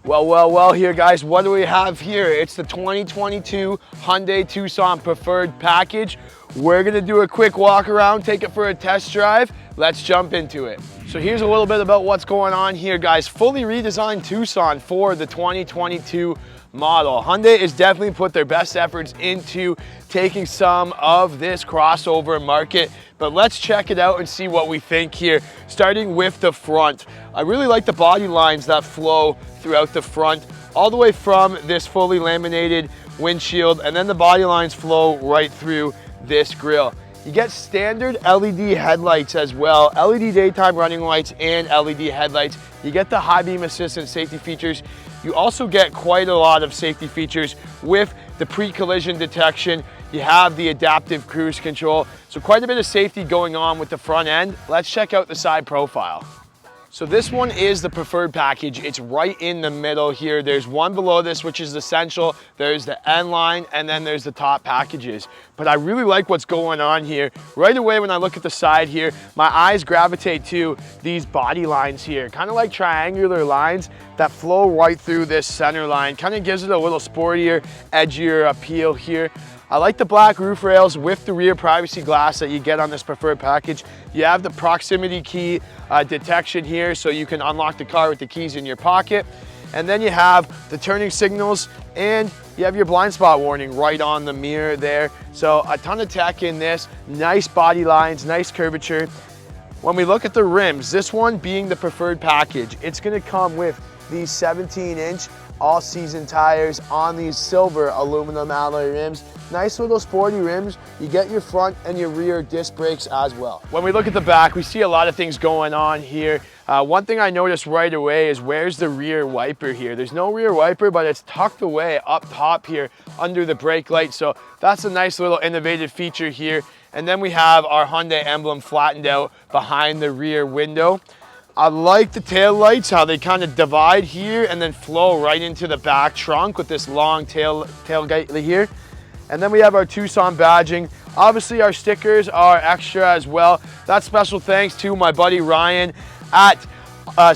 Well here guys, what do we have here? It's the 2022 Hyundai Tucson Preferred Package. We're gonna do a quick walk around, take it for a test drive. Let's jump into it. So here's a little bit about what's going on here guys. Fully redesigned Tucson for the 2022 model. Hyundai has definitely put their best efforts into taking some of this crossover market, but let's check it out and see what we think here. Starting with the front. I really like the body lines that flow throughout the front, all the way from this fully laminated windshield, and then the body lines flow right through this grille. You get standard LED headlights as well, LED daytime running lights and LED headlights. You get the high beam assistance safety features. You also get quite a lot of safety features with the pre-collision detection. You have the adaptive cruise control. So quite a bit of safety going on with the front end. Let's check out the side profile. So this one is the preferred package. It's right in the middle here. There's one below this, which is essential. There's the Inline, and then there's the top packages. But I really like what's going on here. Right away when I look at the side here, my eyes gravitate to these body lines here, kind of like triangular lines that flow right through this center line. Kind of gives it a little sportier, edgier appeal here. I like the black roof rails with the rear privacy glass that you get on this preferred package. You have the proximity key detection here, so you can unlock the car with the keys in your pocket. And then you have the turning signals, and you have your blind spot warning right on the mirror there. So a ton of tech in this, nice body lines, nice curvature. When we look at the rims, this one being the preferred package, it's gonna come with these 17-inch all-season tires on these silver aluminum alloy rims. Nice little sporty rims. You get your front and your rear disc brakes as well. When we look at the back, we see a lot of things going on here. One thing I noticed right away is where's the rear wiper here? There's no rear wiper, but it's tucked away up top here under the brake light. So that's a nice little innovative feature here. And then we have our Hyundai emblem flattened out behind the rear window. I like the tail lights, how they kind of divide here and then flow right into the back trunk with this long tailgate here. And then we have our Tucson badging. Obviously our stickers are extra as well. That's special thanks to my buddy Ryan at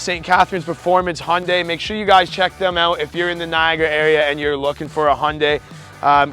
St. Catharines Performance Hyundai. Make sure you guys check them out if you're in the Niagara area and you're looking for a Hyundai.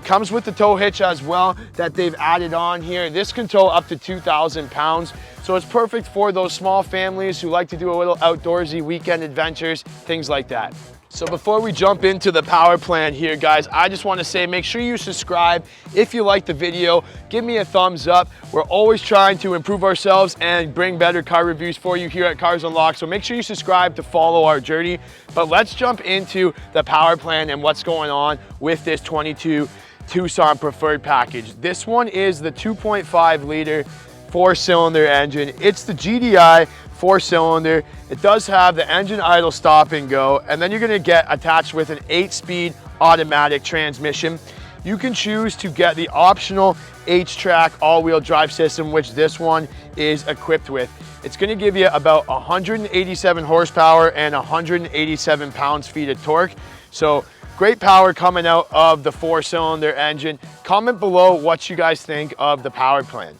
Comes with the tow hitch as well that they've added on here. This can tow up to 2,000 pounds. So it's perfect for those small families who like to do a little outdoorsy weekend adventures, things like that. So before we jump into the power plan here, guys, I just want to say make sure you subscribe. If you like the video, give me a thumbs up. We're always trying to improve ourselves and bring better car reviews for you here at Cars Unlocked. So make sure you subscribe to follow our journey. But let's jump into the power plan and what's going on with this 22 Tucson Preferred Package. This one is the 2.5 liter 4-cylinder engine. It's the GDI 4-cylinder. It does have the engine idle stop and go, and then you're gonna get attached with an 8-speed automatic transmission. You can choose to get the optional H-Track all-wheel drive system, which this one is equipped with. It's gonna give you about 187 horsepower and 187 pounds-feet of torque. So great power coming out of the 4-cylinder engine. Comment below what you guys think of the power plan.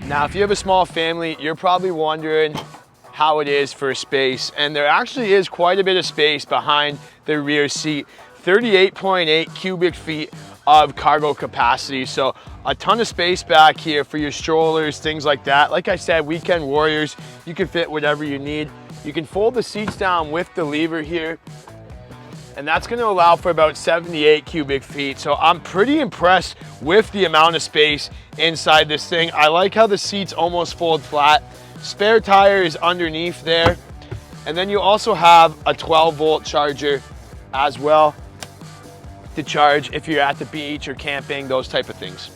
Now, if you have a small family, you're probably wondering how it is for space, and there actually is quite a bit of space behind the rear seat. 38.8 cubic feet of cargo capacity, so a ton of space back here for your strollers, things like that. Like I said, weekend warriors, you can fit whatever you need. You can fold the seats down with the lever here, and that's going to allow for about 78 cubic feet. So I'm pretty impressed with the amount of space inside this thing. I like how the seats almost fold flat. Spare tire is underneath there. And then you also have a 12-volt charger as well to charge if you're at the beach or camping, those type of things.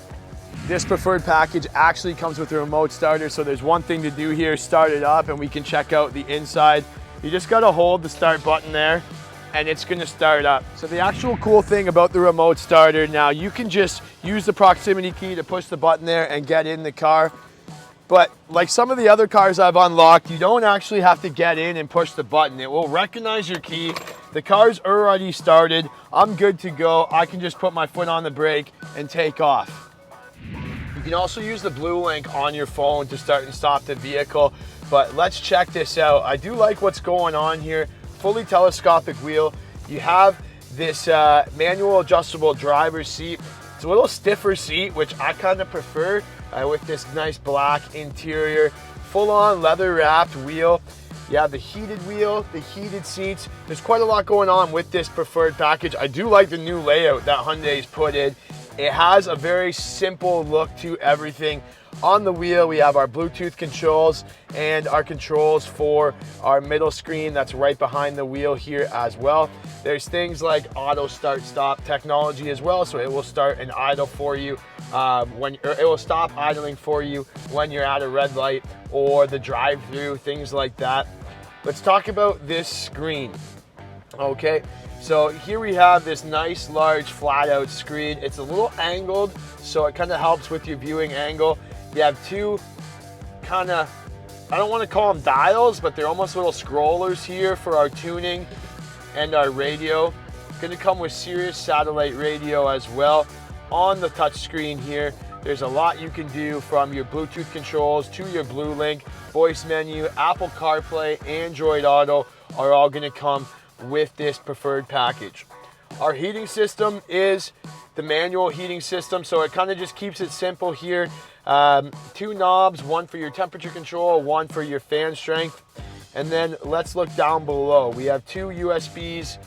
This preferred package actually comes with a remote starter, so there's one thing to do here, start it up, and we can check out the inside. You just gotta hold the start button there, and it's gonna start up. So the actual cool thing about the remote starter, now you can just use the proximity key to push the button there and get in the car. But like some of the other cars I've unlocked, you don't actually have to get in and push the button. It will recognize your key. The car's already started. I'm good to go. I can just put my foot on the brake and take off. You can also use the BlueLink on your phone to start and stop the vehicle. But let's check this out. I do like what's going on here. Fully telescopic wheel. You have this manual adjustable driver's seat. It's a little stiffer seat, which I kind of prefer, with this nice black interior, full-on leather-wrapped wheel. You have the heated wheel, the heated seats. There's quite a lot going on with this preferred package. I do like the new layout that Hyundai's put in. It has a very simple look to everything. On the wheel, we have our Bluetooth controls and our controls for our middle screen that's right behind the wheel here as well. There's things like auto start stop technology as well, so it will start and idle for you it will stop idling for you when you're at a red light or the drive-through, things like that. Let's talk about this screen. Okay, so here we have this nice large flat out screen. It's a little angled, so it kind of helps with your viewing angle. You have two kind of, I don't want to call them dials, but they're almost little scrollers here for our tuning and our radio. Going to come with Sirius satellite radio as well. On the touch screen here, there's a lot you can do, from your Bluetooth controls to your BlueLink, voice menu, Apple CarPlay, Android Auto are all going to come with this preferred package. Our heating system is the manual heating system, so it kind of just keeps it simple here. Two knobs, one for your temperature control, one for your fan strength. And then let's look down below. We have two USBs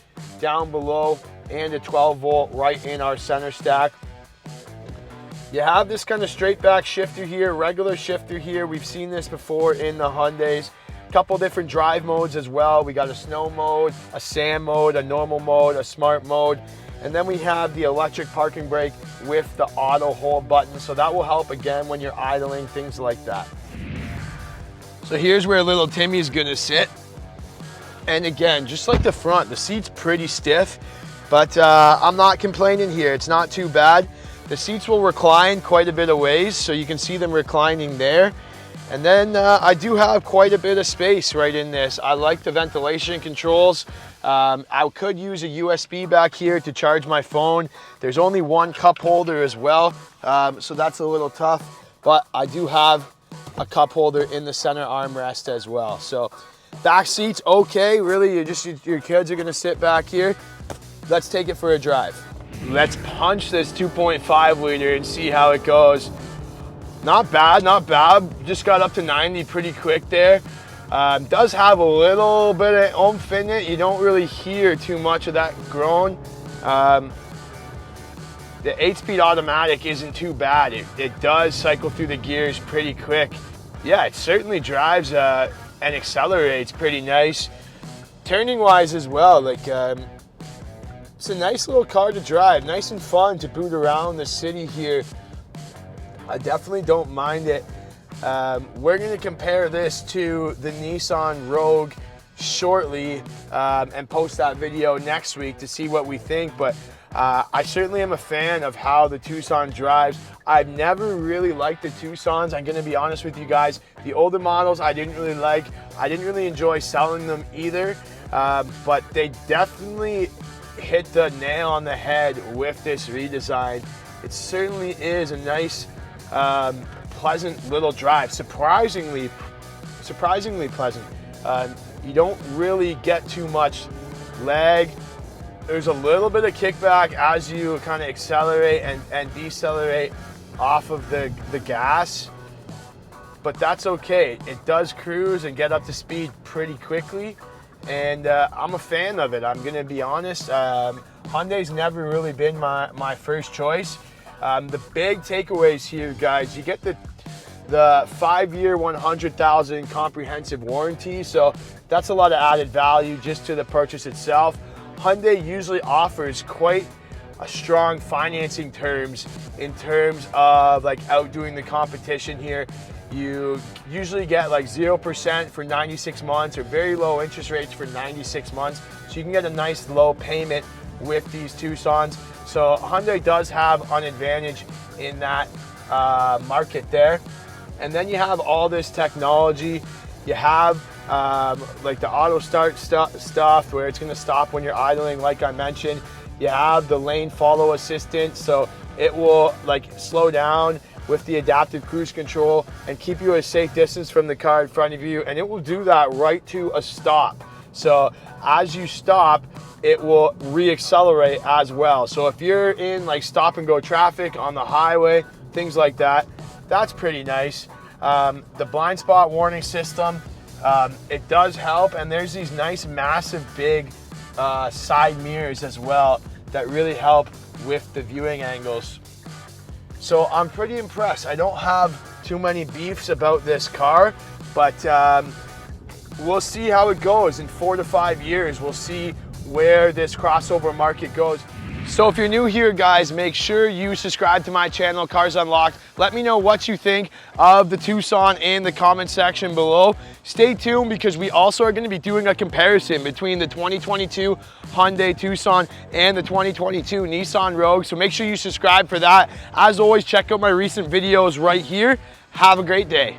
down below and a 12 volt right in our center stack. You have this kind of straight back shifter here, regular shifter here. We've seen this before in the Hyundais. Couple different drive modes as well. We got a snow mode, a sand mode, a normal mode, a smart mode. And then we have the electric parking brake with the auto hold button. So that will help again when you're idling, things like that. So here's where little Timmy's gonna sit. And again, just like the front, the seat's pretty stiff, but I'm not complaining here. It's not too bad. The seats will recline quite a bit of ways, so you can see them reclining there. And then I do have quite a bit of space right in this. I like the ventilation controls. I could use a USB back here to charge my phone. There's only one cup holder as well, so that's a little tough. But I do have a cup holder in the center armrest as well. So back seat's okay. Really, your kids are gonna sit back here. Let's take it for a drive. Let's punch this 2.5 liter and see how it goes. Not bad, not bad. Just got up to 90 pretty quick there. Does have a little bit of oomph in it. You don't really hear too much of that groan. The 8-speed automatic isn't too bad. It does cycle through the gears pretty quick. Yeah, it certainly drives and accelerates pretty nice. Turning wise as well, like it's a nice little car to drive, nice and fun to boot around the city here. I definitely don't mind it. We're going to compare this to the Nissan Rogue shortly and post that video next week to see what we think. But I certainly am a fan of how the Tucson drives. I've never really liked the Tucsons. I'm going to be honest with you guys. The older models I didn't really like. I didn't really enjoy selling them either. But they definitely hit the nail on the head with this redesign. It certainly is a nice, pleasant little drive. Surprisingly pleasant. You don't really get too much lag. There's a little bit of kickback as you kind of accelerate and decelerate off of the gas, but that's okay. It does cruise and get up to speed pretty quickly, and I'm a fan of it. I'm gonna be honest. Hyundai's never really been my first choice. The big takeaways here, guys, you get the 5-year, 100,000 comprehensive warranty, so that's a lot of added value just to the purchase itself. Hyundai usually offers quite a strong financing terms in terms of like outdoing the competition here. You usually get like 0% for 96 months or very low interest rates for 96 months. So you can get a nice low payment with these Tucsons. So Hyundai does have an advantage in that market there. And then you have all this technology. You have like the auto start stuff where it's gonna stop when you're idling, like I mentioned. You have the lane follow assistant, so it will like slow down with the adaptive cruise control and keep you a safe distance from the car in front of you, and it will do that right to a stop. So as you stop, it will re-accelerate as well. So if you're in like stop and go traffic on the highway, things like that, that's pretty nice. The blind spot warning system, it does help, and there's these nice massive big side mirrors as well that really help with the viewing angles. So I'm pretty impressed. I don't have too many beefs about this car, but we'll see how it goes in 4 to 5 years. We'll see where this crossover market goes. So if you're new here, guys, make sure you subscribe to my channel, Cars Unlocked. Let me know what you think of the Tucson in the comment section below. Stay tuned, because we also are going to be doing a comparison between the 2022 Hyundai Tucson and the 2022 Nissan Rogue. So make sure you subscribe for that. As always, check out my recent videos right here. Have a great day.